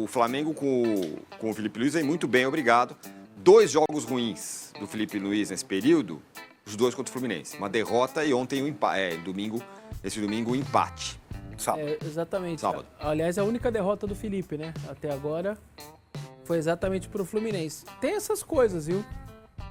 o Flamengo com o Felipe Luiz vem muito bem, obrigado. 2 jogos ruins do Felipe Luiz nesse período, os 2 contra o Fluminense. Uma derrota e ontem esse domingo um empate. Sábado. Exatamente. Sábado. Aliás, a única derrota do Felipe, né? Até agora foi exatamente pro Fluminense. Tem essas coisas, viu?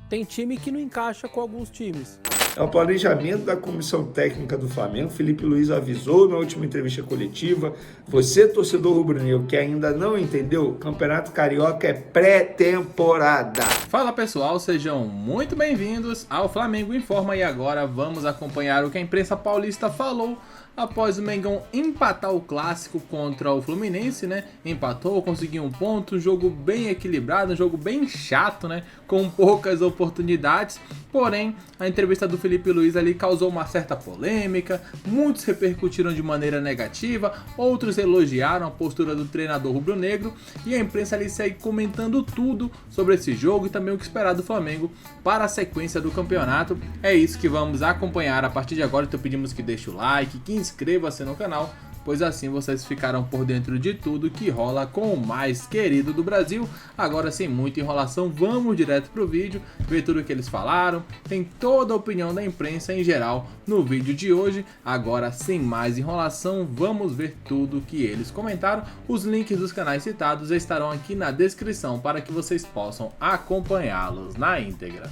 Tem time que não encaixa com alguns times. É o planejamento da comissão técnica do Flamengo. Felipe Luiz avisou na última entrevista coletiva. Você, torcedor rubro-negro, que ainda não entendeu, o Campeonato Carioca é pré-temporada. Fala pessoal, sejam muito bem-vindos ao Flamengo Informa e agora vamos acompanhar o que a imprensa paulista falou após o Mengão empatar o clássico contra o Fluminense, né? Empatou, conseguiu um ponto, um jogo bem equilibrado, um jogo bem chato, né? Com poucas oportunidades. Porém, a entrevista do Felipe Luiz ali causou uma certa polêmica, muitos repercutiram de maneira negativa, outros elogiaram a postura do treinador rubro-negro e a imprensa ali segue comentando tudo sobre esse jogo e também o que esperar do Flamengo para a sequência do campeonato. É isso que vamos acompanhar a partir de agora, então pedimos que deixe o like, que inscreva-se no canal, pois assim vocês ficarão por dentro de tudo que rola com o mais querido do Brasil. Agora, sem muita enrolação, vamos direto pro vídeo, ver tudo o que eles falaram. Tem toda a opinião da imprensa em geral no vídeo de hoje. Agora, sem mais enrolação, vamos ver tudo que eles comentaram. Os links dos canais citados estarão aqui na descrição para que vocês possam acompanhá-los na íntegra.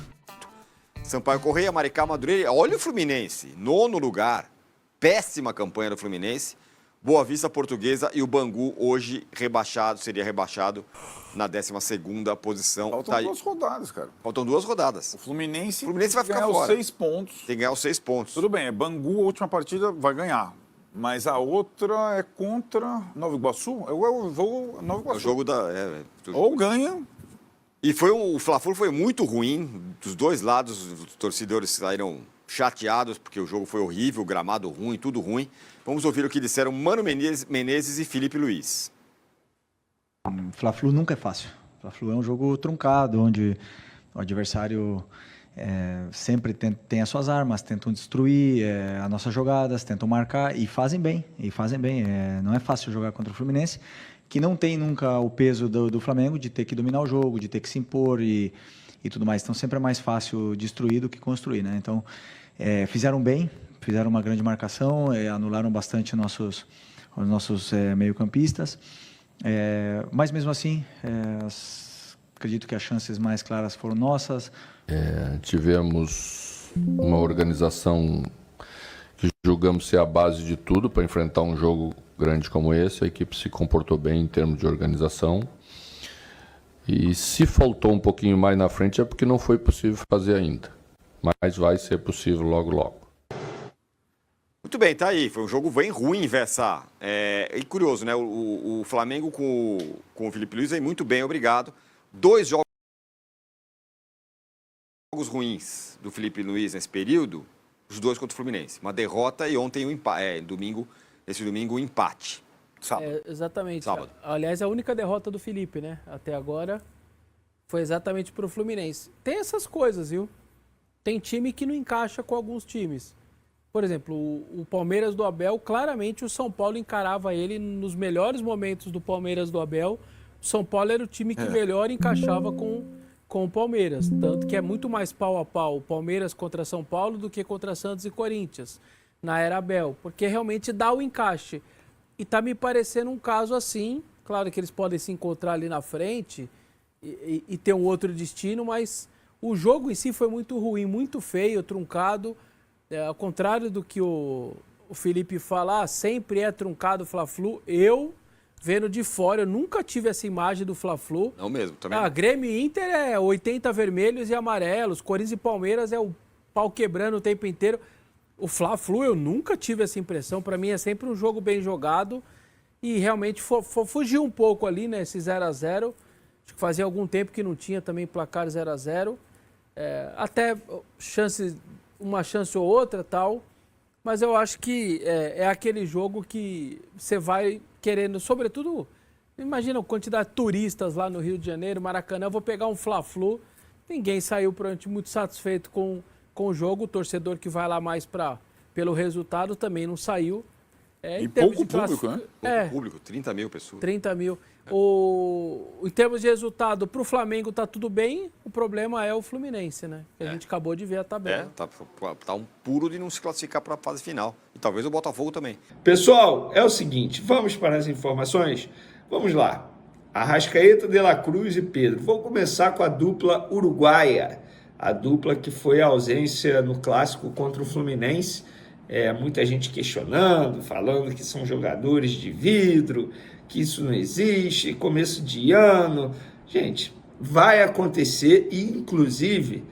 Sampaio Correia, Maricá, Madureira. Olha o Fluminense, 9º lugar. Péssima campanha do Fluminense. Boa Vista, Portuguesa e o Bangu hoje seria rebaixado na 12ª posição. Faltam 2 rodadas, cara. Faltam 2 rodadas. O Fluminense vai ficar ganhar fora. Os 6 pontos. Tem que ganhar os 6 pontos. Tudo bem, Bangu, a última partida, vai ganhar. Mas a outra é contra Nova Iguaçu? Eu vou Nova Iguaçu. É o jogo da... Ou ganha. E o Fla-Flu foi muito ruim. Dos 2 lados, os torcedores saíram chateados, porque o jogo foi horrível, gramado ruim, tudo ruim. Vamos ouvir o que disseram Mano Menezes e Felipe Luiz. Fla-Flu nunca é fácil. Fla-Flu é um jogo truncado, onde o adversário sempre tem as suas armas, tentam destruir as nossas jogadas, tentam marcar e fazem bem. Não é fácil jogar contra o Fluminense, que não tem nunca o peso do Flamengo de ter que dominar o jogo, de ter que se impor e tudo mais. Então sempre é mais fácil destruir do que construir, né? Então fizeram bem, fizeram uma grande marcação, anularam bastante os nossos meio-campistas, mas mesmo assim acredito que as chances mais claras foram nossas. Tivemos uma organização que julgamos ser a base de tudo para enfrentar um jogo grande como esse. A equipe se comportou bem em termos de organização. E se faltou um pouquinho mais na frente é porque não foi possível fazer ainda. Mas vai ser possível logo, logo. Muito bem, tá aí. Foi um jogo bem ruim, Vessa. E curioso, né? O Flamengo com o Felipe Luiz vem muito bem, obrigado. 2 jogos ruins do Felipe Luiz nesse período, os 2 contra o Fluminense. Uma derrota e ontem esse domingo um empate. Sábado. Exatamente. Sábado. Aliás, a única derrota do Felipe, né? Até agora foi exatamente pro Fluminense. Tem essas coisas, viu? Tem time que não encaixa com alguns times. Por exemplo, o Palmeiras do Abel, claramente o São Paulo encarava ele nos melhores momentos do Palmeiras do Abel. O São Paulo era o time que melhor encaixava com o Palmeiras. Tanto que é muito mais pau a pau o Palmeiras contra São Paulo do que contra Santos e Corinthians, na era Abel. Porque realmente dá o encaixe. E tá me parecendo um caso assim. Claro que eles podem se encontrar ali na frente e ter um outro destino, mas o jogo em si foi muito ruim, muito feio, truncado. Ao contrário do que o Felipe fala, sempre é truncado o Fla-Flu. Eu, vendo de fora, eu nunca tive essa imagem do Fla-Flu. Não mesmo, também. Grêmio e Inter é 80 vermelhos e amarelos. Corinthians e Palmeiras é o pau quebrando o tempo inteiro. O Fla-Flu eu nunca tive essa impressão. Para mim é sempre um jogo bem jogado. E realmente fugiu um pouco ali, né? Esse 0x0. Acho que fazia algum tempo que não tinha também placar 0x0. Até uma chance ou outra tal. Mas eu acho que é aquele jogo que você vai querendo, sobretudo, imagina a quantidade de turistas lá no Rio de Janeiro, Maracanã, eu vou pegar um Fla-Flu. Ninguém saiu muito satisfeito com o jogo. O torcedor que vai lá mais pelo resultado também não saiu. Em E termos pouco de público, né? É, Público, 30 mil pessoas. 30 mil. Em termos de resultado, para o Flamengo tá tudo bem, o problema é o Fluminense, né? Que a gente acabou de ver a tabela. Tá um puro de não se classificar para a fase final. E talvez o Botafogo também. Pessoal, é o seguinte, vamos para as informações? Vamos lá. Arrascaeta, De La Cruz e Pedro. Vou começar com a dupla uruguaia. A dupla que foi a ausência no clássico contra o Fluminense. Muita gente questionando, falando que são jogadores de vidro, que isso não existe, começo de ano. Gente, vai acontecer e, inclusive,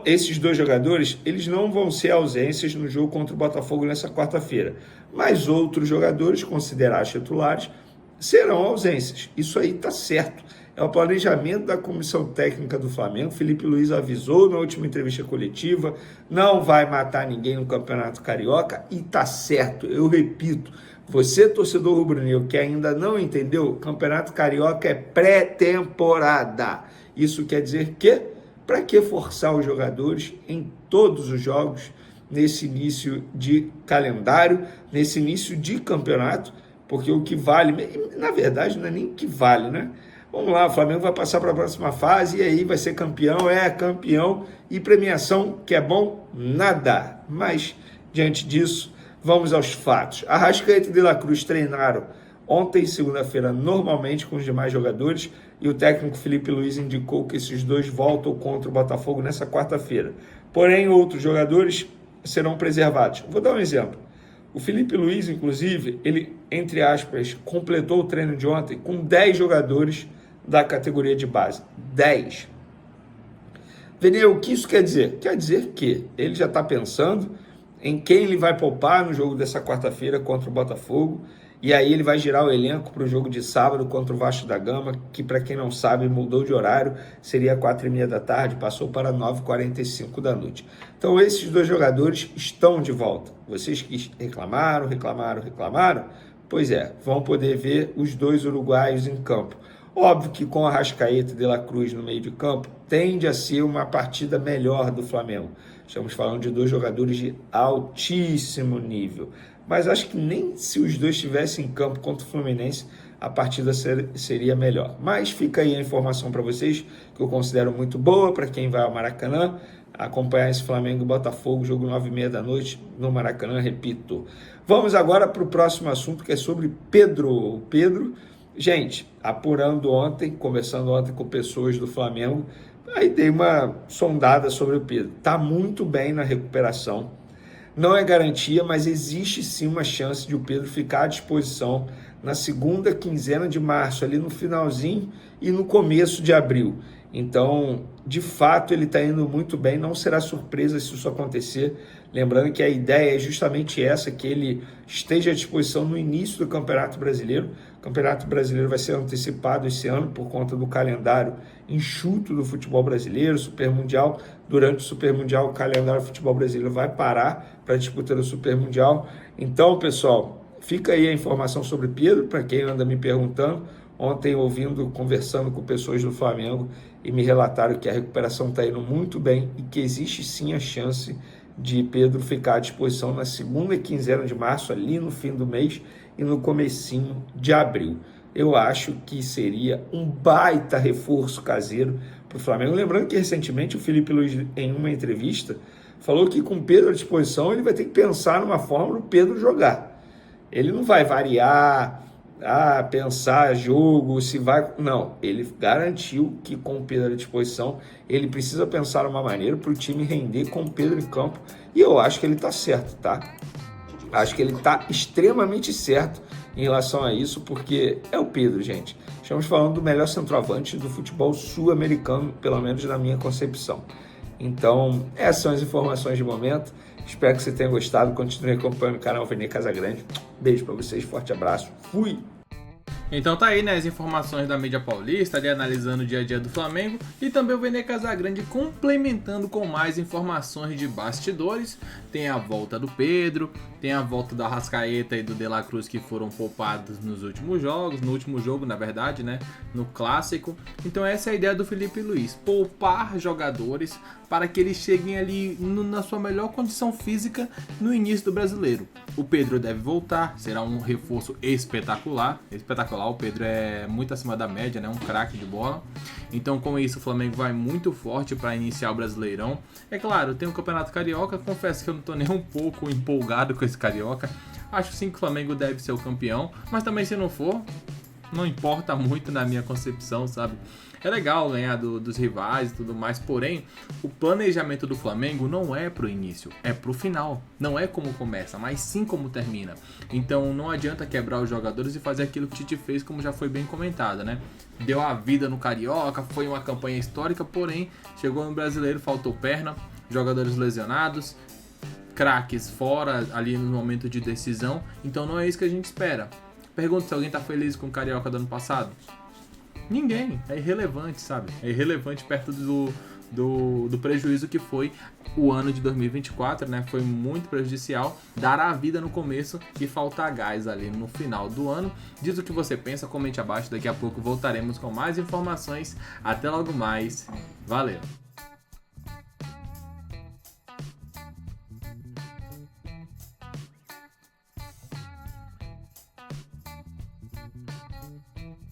esses dois jogadores eles não vão ser ausências no jogo contra o Botafogo nessa quarta-feira. Mas outros jogadores, considerados titulares, serão ausências. Isso aí está certo. É o planejamento da comissão técnica do Flamengo. Felipe Luiz avisou na última entrevista coletiva, não vai matar ninguém no Campeonato Carioca e tá certo. Eu repito, você torcedor rubro-negro que ainda não entendeu, Campeonato Carioca é pré-temporada. Isso quer dizer que, para que forçar os jogadores em todos os jogos, nesse início de calendário, nesse início de campeonato, porque o que vale, na verdade não é nem o que vale, né? Vamos lá, o Flamengo vai passar para a próxima fase e aí vai ser campeão, campeão e premiação, que é bom, nada. Mas, diante disso, vamos aos fatos. Arrascaeta e De La Cruz treinaram ontem, segunda-feira, normalmente com os demais jogadores e o técnico Felipe Luiz indicou que esses dois voltam contra o Botafogo nessa quarta-feira. Porém, outros jogadores serão preservados. Vou dar um exemplo. O Felipe Luiz, inclusive, ele, entre aspas, completou o treino de ontem com 10 jogadores da categoria de base. 10. Veneu, o que isso quer dizer? Quer dizer que ele já está pensando em quem ele vai poupar no jogo dessa quarta-feira contra o Botafogo, e aí ele vai girar o elenco para o jogo de sábado contra o Vasco da Gama, que, para quem não sabe, mudou de horário, seria 4h30 da tarde, passou para 9h45 da noite. Então esses dois jogadores estão de volta. Vocês que reclamaram, pois vão poder ver os dois uruguaios em campo. Óbvio que com a Arrascaeta e De La Cruz no meio de campo, tende a ser uma partida melhor do Flamengo. Estamos falando de dois jogadores de altíssimo nível. Mas acho que nem se os dois estivessem em campo contra o Fluminense, a partida seria melhor. Mas fica aí a informação para vocês, que eu considero muito boa para quem vai ao Maracanã, acompanhar esse Flamengo e Botafogo, jogo 9h30 da noite no Maracanã, repito. Vamos agora para o próximo assunto, que é sobre Pedro. Gente, apurando ontem, conversando ontem com pessoas do Flamengo, aí dei uma sondada sobre o Pedro. Está muito bem na recuperação. Não é garantia, mas existe sim uma chance de o Pedro ficar à disposição na segunda quinzena de março, ali no finalzinho e no começo de abril. Então, de fato, ele está indo muito bem, não será surpresa se isso acontecer. Lembrando que a ideia é justamente essa, que ele esteja à disposição no início do Campeonato Brasileiro. O Campeonato Brasileiro vai ser antecipado esse ano por conta do calendário enxuto do futebol brasileiro, Super Mundial. Durante o Super Mundial, o calendário do futebol brasileiro vai parar para disputar o Super Mundial. Então, pessoal, fica aí a informação sobre Pedro, para quem anda me perguntando. Ontem, conversando com pessoas do Flamengo, e me relataram que a recuperação está indo muito bem e que existe sim a chance de Pedro ficar à disposição na segunda quinzena de março, ali no fim do mês, e no comecinho de abril. Eu acho que seria um baita reforço caseiro para o Flamengo. Lembrando que recentemente o Felipe Luiz, em uma entrevista, falou que com Pedro à disposição ele vai ter que pensar numa forma do Pedro jogar. Ele não vai variar, pensar jogo, se vai... Não, ele garantiu que com o Pedro à disposição, ele precisa pensar uma maneira para o time render com o Pedro em campo. E eu acho que ele está certo, tá? Acho que ele está extremamente certo em relação a isso, porque é o Pedro, gente. Estamos falando do melhor centroavante do futebol sul-americano, pelo menos na minha concepção. Então, essas são as informações de momento. Espero que você tenha gostado. Continue acompanhando o canal Vene Casagrande. Beijo para vocês, forte abraço. Fui! Então tá aí, né, as informações da mídia paulista, ali analisando o dia a dia do Flamengo, e também o Vene Casagrande complementando com mais informações de bastidores. Tem a volta do Pedro, tem a volta da Arrascaeta e do De La Cruz, que foram poupados nos últimos jogos, no último jogo, na verdade, né, no Clássico. Então essa é a ideia do Felipe Luiz, poupar jogadores para que eles cheguem ali na sua melhor condição física no início do Brasileiro. O Pedro deve voltar, será um reforço espetacular. Espetacular, o Pedro é muito acima da média, né? Um craque de bola. Então, com isso, o Flamengo vai muito forte para iniciar o Brasileirão. É claro, tem o Campeonato Carioca, confesso que eu não tô nem um pouco empolgado com esse Carioca. Acho sim que o Flamengo deve ser o campeão, mas também se não for, não importa muito na minha concepção, sabe? É legal ganhar dos rivais e tudo mais, porém, o planejamento do Flamengo não é pro início, é pro final. Não é como começa, mas sim como termina. Então não adianta quebrar os jogadores e fazer aquilo que o Tite fez, como já foi bem comentado, né? Deu a vida no Carioca, foi uma campanha histórica, porém, chegou no Brasileiro, faltou perna, jogadores lesionados, craques fora ali no momento de decisão, então não é isso que a gente espera. Pergunta se alguém tá feliz com o Carioca do ano passado. Ninguém, é irrelevante, sabe? É irrelevante perto do prejuízo que foi o ano de 2024, né? Foi muito prejudicial, dar a vida no começo e faltar gás ali no final do ano. Diz o que você pensa, comente abaixo, daqui a pouco voltaremos com mais informações. Até logo mais, valeu!